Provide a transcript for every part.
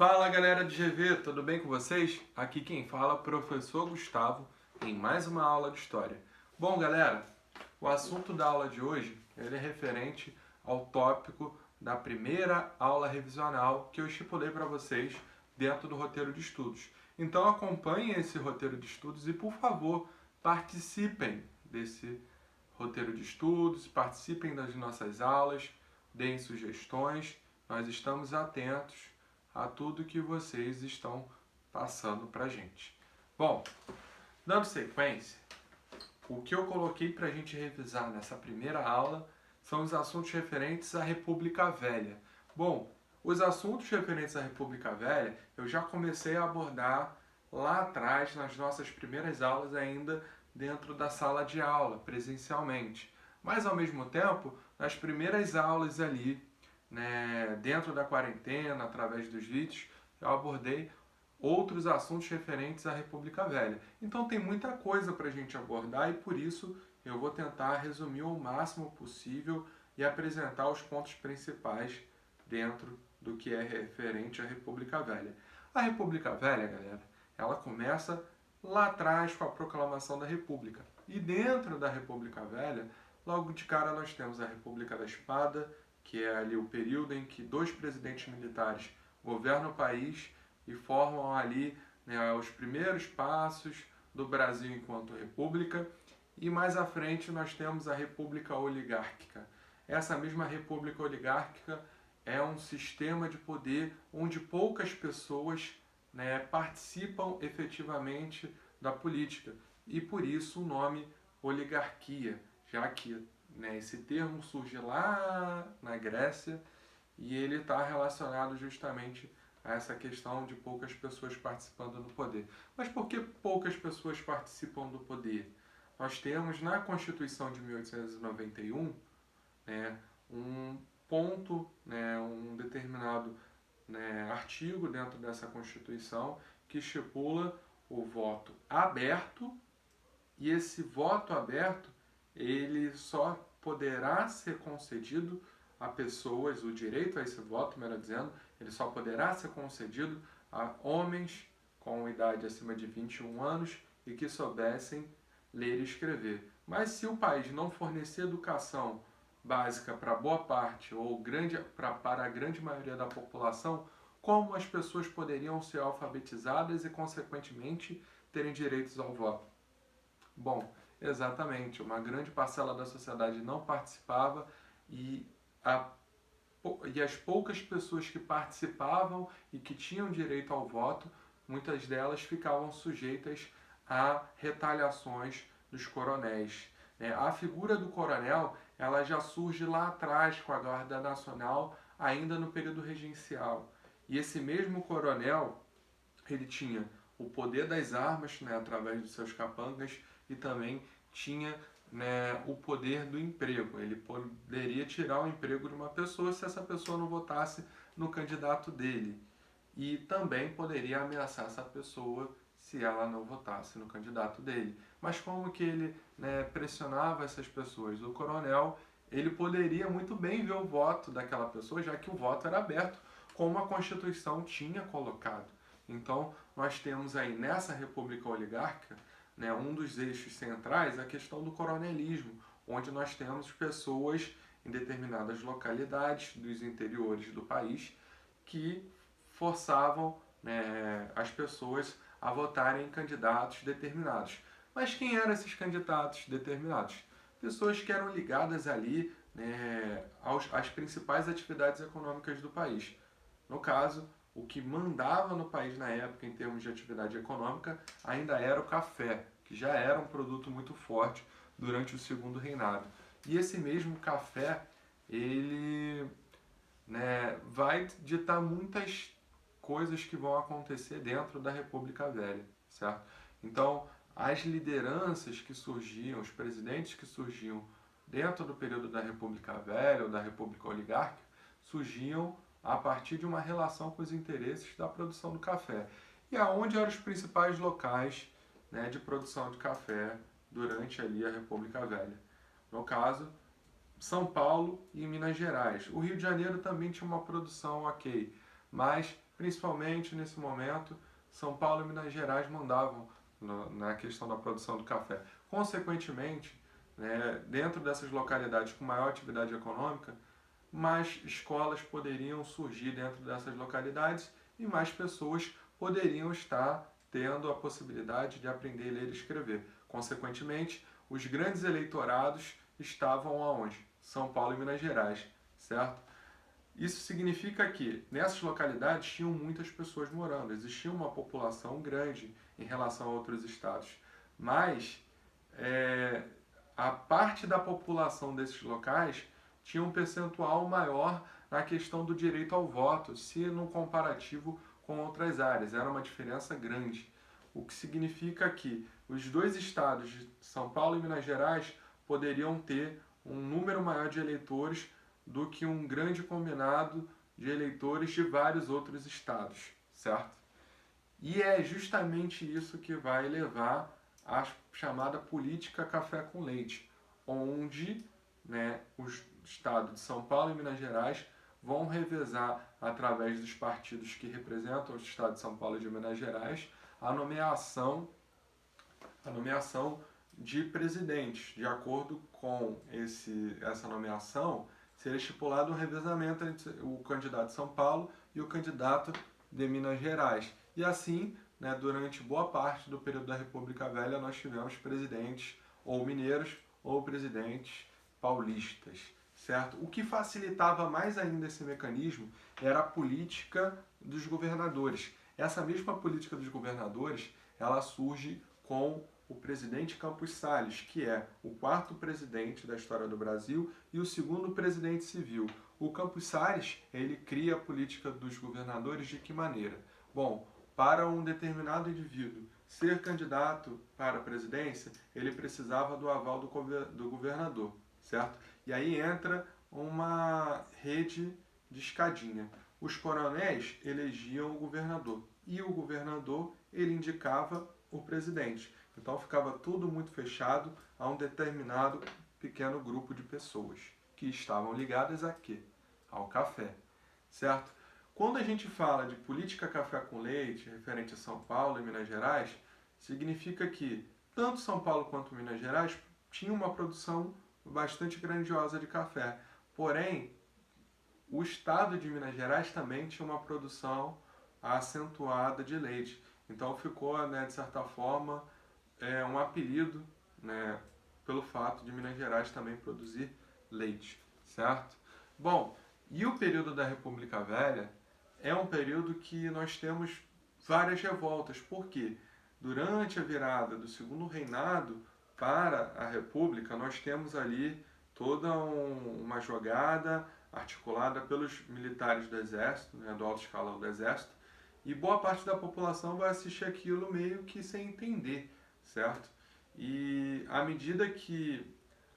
Fala galera do GV, tudo bem com vocês? Aqui quem fala é o professor Gustavo em mais uma aula de História. Bom galera, o assunto da aula de hoje ele é referente ao tópico da primeira aula revisional que eu estipulei para vocês dentro do roteiro de estudos. Então acompanhem esse roteiro de estudos e por favor participem desse roteiro de estudos, participem das nossas aulas, deem sugestões, nós estamos atentos a tudo que vocês estão passando para a gente. Bom, dando sequência, o que eu coloquei para a gente revisar nessa primeira aula são os assuntos referentes à República Velha. Bom, os assuntos referentes à República Velha eu já comecei a abordar lá atrás, nas nossas primeiras aulas, ainda dentro da sala de aula, presencialmente. Mas, ao mesmo tempo, nas primeiras aulas ali, dentro da quarentena, através dos vídeos, eu abordei outros assuntos referentes à República Velha. Então tem muita coisa para a gente abordar e por isso eu vou tentar resumir o máximo possível e apresentar os pontos principais dentro do que é referente à República Velha. A República Velha, galera, ela começa lá atrás com a proclamação da República. E dentro da República Velha, logo de cara nós temos a República da Espada, que é ali o período em que dois presidentes militares governam o país e formam ali os primeiros passos do Brasil enquanto república. E mais à frente nós temos a República Oligárquica. Essa mesma República Oligárquica é um sistema de poder onde poucas pessoas participam efetivamente da política. E por isso o nome oligarquia, já que esse termo surge lá na Grécia e ele está relacionado justamente a essa questão de poucas pessoas participando do poder. Mas por que poucas pessoas participam do poder? Nós temos na Constituição de 1891 um ponto, um determinado artigo dentro dessa Constituição que estipula o voto aberto, e esse voto aberto ele só poderá ser concedido a pessoas, o direito a esse voto, melhor dizendo, ele só poderá ser concedido a homens com idade acima de 21 anos e que soubessem ler e escrever. Mas se o país não fornecer educação básica para boa parte ou para a grande maioria da população, como as pessoas poderiam ser alfabetizadas e, consequentemente, terem direitos ao voto? Bom, exatamente, uma grande parcela da sociedade não participava e as poucas pessoas que participavam e que tinham direito ao voto, muitas delas ficavam sujeitas a retaliações dos coronéis. A figura do coronel ela já surge lá atrás com a Guarda Nacional, ainda no período regencial. E esse mesmo coronel, ele tinha o poder das armas, através dos seus capangas, e também tinha o poder do emprego. Ele poderia tirar o emprego de uma pessoa se essa pessoa não votasse no candidato dele. E também poderia ameaçar essa pessoa se ela não votasse no candidato dele. Mas como que ele pressionava essas pessoas? O coronel ele poderia muito bem ver o voto daquela pessoa, já que o voto era aberto, como a Constituição tinha colocado. Então, nós temos aí nessa República Oligárquica, um dos eixos centrais, a questão do coronelismo, onde nós temos pessoas em determinadas localidades dos interiores do país que forçavam as pessoas a votarem em candidatos determinados. Mas quem eram esses candidatos determinados? Pessoas que eram ligadas ali às principais atividades econômicas do país. No caso, o que mandava no país na época em termos de atividade econômica ainda era o café, que já era um produto muito forte durante o segundo reinado. E esse mesmo café, ele vai ditar muitas coisas que vão acontecer dentro da República Velha, certo? Então, as lideranças que surgiam, os presidentes que surgiam dentro do período da República Velha ou da República Oligárquica, surgiam a partir de uma relação com os interesses da produção do café. E aonde eram os principais locais de produção de café durante ali a República Velha? No caso, São Paulo e Minas Gerais. O Rio de Janeiro também tinha uma produção ok, mas principalmente nesse momento, São Paulo e Minas Gerais mandavam na questão da produção do café. Consequentemente, né, dentro dessas localidades com maior atividade econômica, mais escolas poderiam surgir dentro dessas localidades e mais pessoas poderiam estar tendo a possibilidade de aprender a ler e escrever. Consequentemente, os grandes eleitorados estavam aonde? São Paulo e Minas Gerais, certo? Isso significa que nessas localidades tinham muitas pessoas morando, existia uma população grande em relação a outros estados, mas a parte da população desses locais tinha um percentual maior na questão do direito ao voto, se no comparativo com outras áreas, era uma diferença grande. O que significa que os dois estados de São Paulo e Minas Gerais poderiam ter um número maior de eleitores do que um grande combinado de eleitores de vários outros estados, certo? E é justamente isso que vai levar à chamada política café com leite, onde, né, os estados de São Paulo e Minas Gerais vão revezar, através dos partidos que representam os estados de São Paulo e de Minas Gerais, a nomeação de presidentes. De acordo com essa nomeação, será estipulado um revezamento entre o candidato de São Paulo e o candidato de Minas Gerais. E assim, né, durante boa parte do período da República Velha, nós tivemos presidentes ou mineiros ou presidentes paulistas, certo? O que facilitava mais ainda esse mecanismo era a política dos governadores. Essa mesma política dos governadores, ela surge com o presidente Campos Salles, que é o quarto presidente da história do Brasil e o segundo presidente civil. O Campos Salles, ele cria a política dos governadores de que maneira? Bom, para um determinado indivíduo ser candidato para a presidência, ele precisava do aval do governador, certo? E aí entra uma rede de escadinha. Os coronéis elegiam o governador e o governador ele indicava o presidente. Então ficava tudo muito fechado a um determinado pequeno grupo de pessoas que estavam ligadas a quê? Ao café, certo? Quando a gente fala de política café com leite, referente a São Paulo e Minas Gerais, significa que tanto São Paulo quanto Minas Gerais tinham uma produção bastante grandiosa de café. Porém, o estado de Minas Gerais também tinha uma produção acentuada de leite. Então ficou, né, de certa forma, um apelido, né, pelo fato de Minas Gerais também produzir leite, certo? Bom, e o período da República Velha é um período que nós temos várias revoltas, porque durante a virada do segundo reinado para a República, nós temos ali toda uma jogada articulada pelos militares do Exército, né, do alto escalão do Exército, e boa parte da população vai assistir aquilo meio que sem entender, certo? E à medida que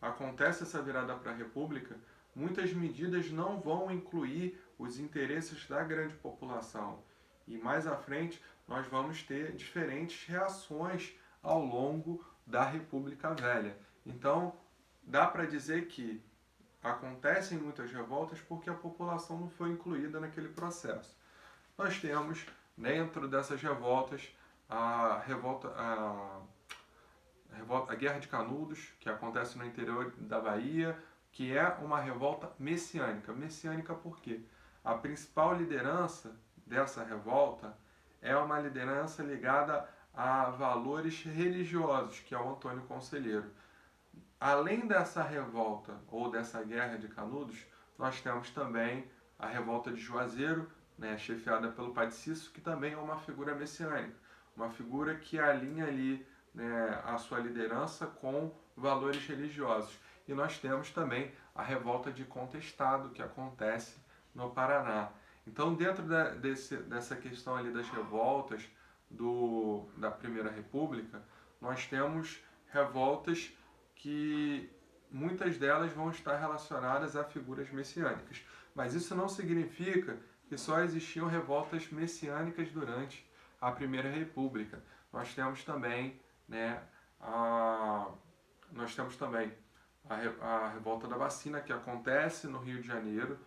acontece essa virada para a República, muitas medidas não vão incluir os interesses da grande população. E mais à frente nós vamos ter diferentes reações ao longo da República Velha. Então, dá para dizer que acontecem muitas revoltas porque a população não foi incluída naquele processo. Nós temos, dentro dessas revoltas, a Guerra de Canudos, que acontece no interior da Bahia, que é uma revolta messiânica. Messiânica por quê? A principal liderança dessa revolta é uma liderança ligada a valores religiosos, que é o Antônio Conselheiro. Além dessa revolta ou dessa Guerra de Canudos, nós temos também a revolta de Juazeiro, né, chefiada pelo Padre Cícero, que também é uma figura messiânica, uma figura que alinha ali, né, a sua liderança com valores religiosos. E nós temos também a revolta de Contestado, que acontece no Paraná. Então, dentro dessa questão ali das revoltas da Primeira República, nós temos revoltas que muitas delas vão estar relacionadas a figuras messiânicas. Mas isso não significa que só existiam revoltas messiânicas durante a Primeira República. Nós temos também, né, a revolta da vacina, que acontece no Rio de Janeiro,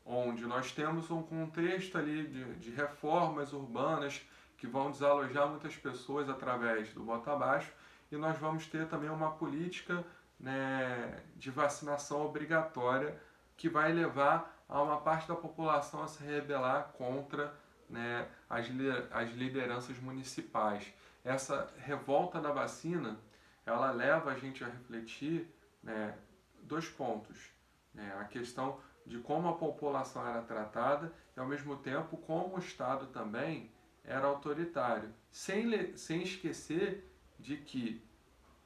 onde nós temos um contexto ali de reformas urbanas que vão desalojar muitas pessoas através do voto abaixo, e nós vamos ter também uma política, né, de vacinação obrigatória que vai levar a uma parte da população a se rebelar contra, né, as lideranças municipais. Essa revolta da vacina, ela leva a gente a refletir, né, dois pontos, né, a questão de como a população era tratada e, ao mesmo tempo, como o Estado também era autoritário, sem esquecer de que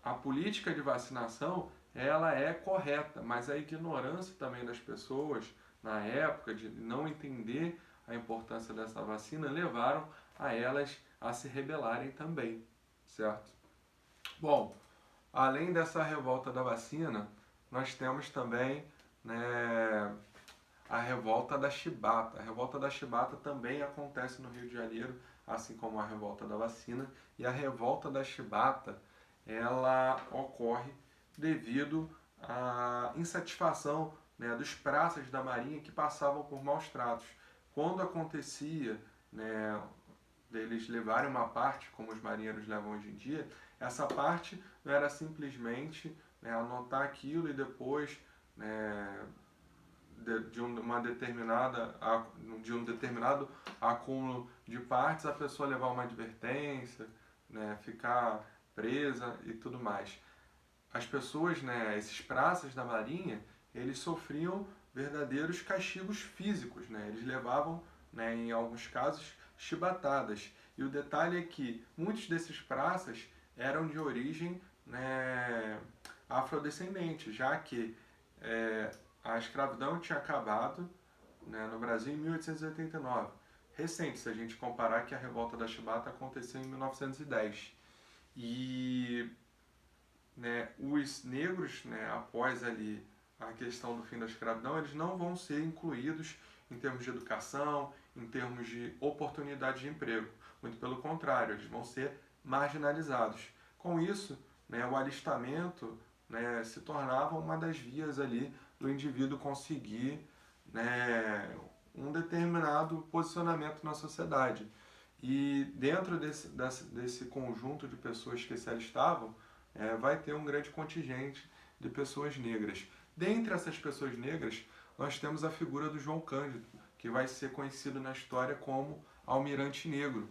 a política de vacinação ela é correta, mas a ignorância também das pessoas na época de não entender a importância dessa vacina levaram a elas a se rebelarem também, certo? Bom, além dessa revolta da vacina, nós temos também, né, a revolta da chibata. A revolta da chibata também acontece no Rio de Janeiro, assim como a revolta da vacina. E a revolta da chibata, ela ocorre devido à insatisfação, né, dos praças da Marinha que passavam por maus tratos. Quando acontecia, né, deles levarem uma parte, como os marinheiros levam hoje em dia, essa parte não era simplesmente, né, anotar aquilo e depois, né, de um determinado acúmulo de partes, a pessoa levar uma advertência, né, ficar presa e tudo mais. As pessoas, né, esses praças da Marinha, eles sofriam verdadeiros castigos físicos, né? Eles levavam, né, em alguns casos, chibatadas. E o detalhe é que muitos desses praças eram de origem, né, afrodescendente, já que a escravidão tinha acabado, né, no Brasil em 1889. Recente, se a gente comparar que a revolta da chibata aconteceu em 1910. E, né, os negros, né, após ali a questão do fim da escravidão, eles não vão ser incluídos em termos de educação, em termos de oportunidade de emprego. Muito pelo contrário, eles vão ser marginalizados. Com isso, né, o alistamento, né, se tornava uma das vias ali do indivíduo conseguir, né, um determinado posicionamento na sociedade. E dentro desse conjunto de pessoas que se alistavam, vai ter um grande contingente de pessoas negras. Dentre essas pessoas negras, nós temos a figura do João Cândido, que vai ser conhecido na história como Almirante Negro.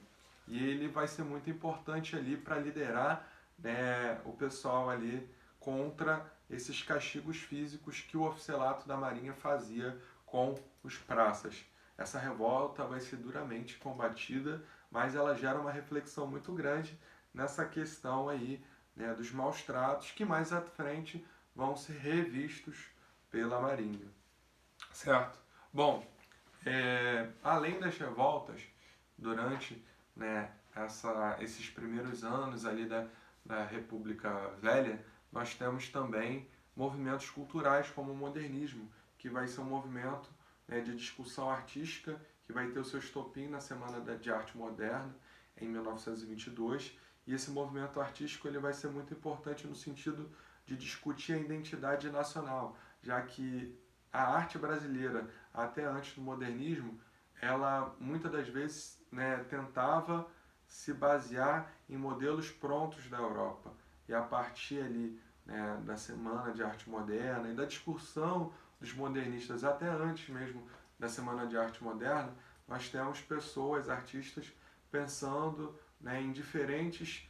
E ele vai ser muito importante ali para liderar, né, o pessoal ali contra esses castigos físicos que o oficialato da Marinha fazia com os praças. Essa revolta vai ser duramente combatida, mas ela gera uma reflexão muito grande nessa questão aí, né, dos maus tratos que mais à frente vão ser revistos pela Marinha, certo? Bom, além das revoltas, durante, né, esses primeiros anos ali da República Velha, nós temos também movimentos culturais como o modernismo, que vai ser um movimento, né, de discussão artística, que vai ter o seu estopim na Semana de Arte Moderna, em 1922, e esse movimento artístico ele vai ser muito importante no sentido de discutir a identidade nacional, já que a arte brasileira, até antes do modernismo, ela muitas das vezes, né, tentava se basear em modelos prontos da Europa. E a partir ali, né, da Semana de Arte Moderna e da discussão dos modernistas, até antes mesmo da Semana de Arte Moderna, nós temos pessoas, artistas, pensando, né, em diferentes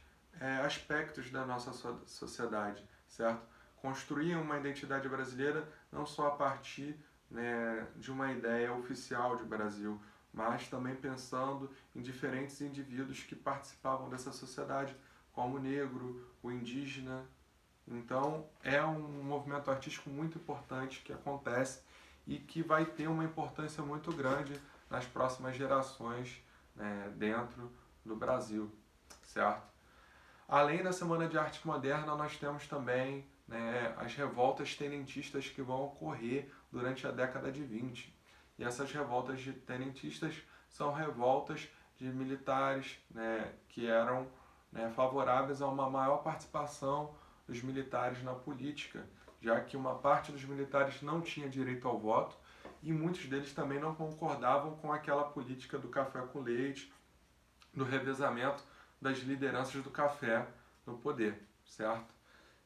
aspectos da nossa sociedade, certo? Construir uma identidade brasileira não só a partir, né, de uma ideia oficial de Brasil, mas também pensando em diferentes indivíduos que participavam dessa sociedade, como o negro, o indígena. Então é um movimento artístico muito importante que acontece e que vai ter uma importância muito grande nas próximas gerações, né, dentro do Brasil, certo? Além da Semana de Arte Moderna, nós temos também, né, as revoltas tenentistas que vão ocorrer durante a década de 20. E essas revoltas de tenentistas são revoltas de militares, né, que eram, né, favoráveis a uma maior participação dos militares na política, já que uma parte dos militares não tinha direito ao voto e muitos deles também não concordavam com aquela política do café com leite, do revezamento das lideranças do café no poder, certo?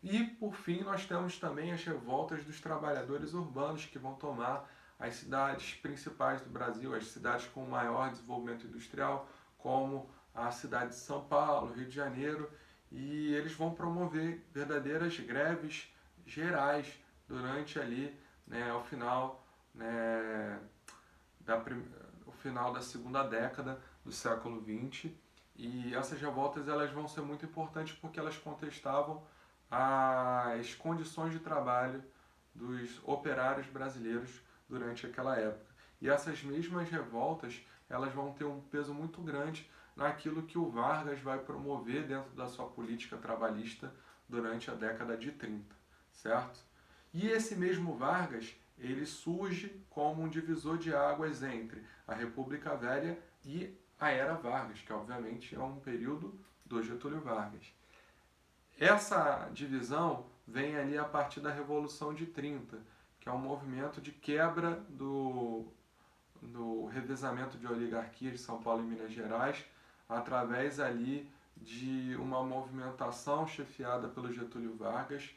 E, por fim, nós temos também as revoltas dos trabalhadores urbanos que vão tomar as cidades principais do Brasil, as cidades com maior desenvolvimento industrial, como a cidade de São Paulo, Rio de Janeiro, e eles vão promover verdadeiras greves gerais durante ali, né, ao final, né, o final da segunda década do século XX. E essas revoltas elas vão ser muito importantes porque elas contestavam as condições de trabalho dos operários brasileiros durante aquela época. E essas mesmas revoltas elas vão ter um peso muito grande naquilo que o Vargas vai promover dentro da sua política trabalhista durante a década de 30, certo? E esse mesmo Vargas, ele surge como um divisor de águas entre a República Velha e a Era Vargas, que obviamente é um período do Getúlio Vargas. Essa divisão vem ali a partir da Revolução de 30, que é um movimento de quebra do revezamento de oligarquias de São Paulo e Minas Gerais, através ali de uma movimentação chefiada pelo Getúlio Vargas,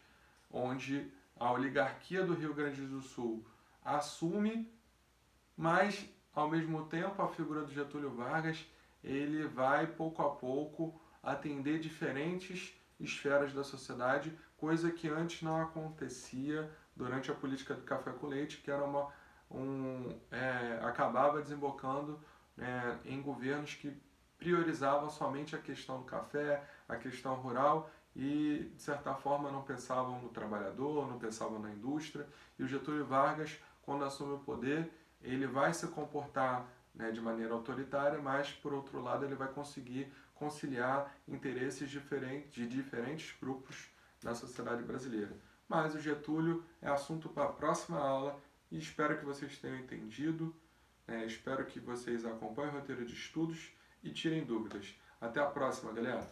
onde a oligarquia do Rio Grande do Sul assume, mas ao mesmo tempo a figura do Getúlio Vargas ele vai pouco a pouco atender diferentes esferas da sociedade, coisa que antes não acontecia durante a política do café com leite, que era acabava desembocando em governos que priorizavam somente a questão do café, a questão rural e, de certa forma, não pensavam no trabalhador, não pensavam na indústria. E o Getúlio Vargas, quando assume o poder, ele vai se comportar de maneira autoritária, mas, por outro lado, ele vai conseguir conciliar interesses de diferentes grupos da sociedade brasileira. Mas o Getúlio é assunto para a próxima aula e espero que vocês tenham entendido. Espero que vocês acompanhem o roteiro de estudos e tirem dúvidas. Até a próxima, galera!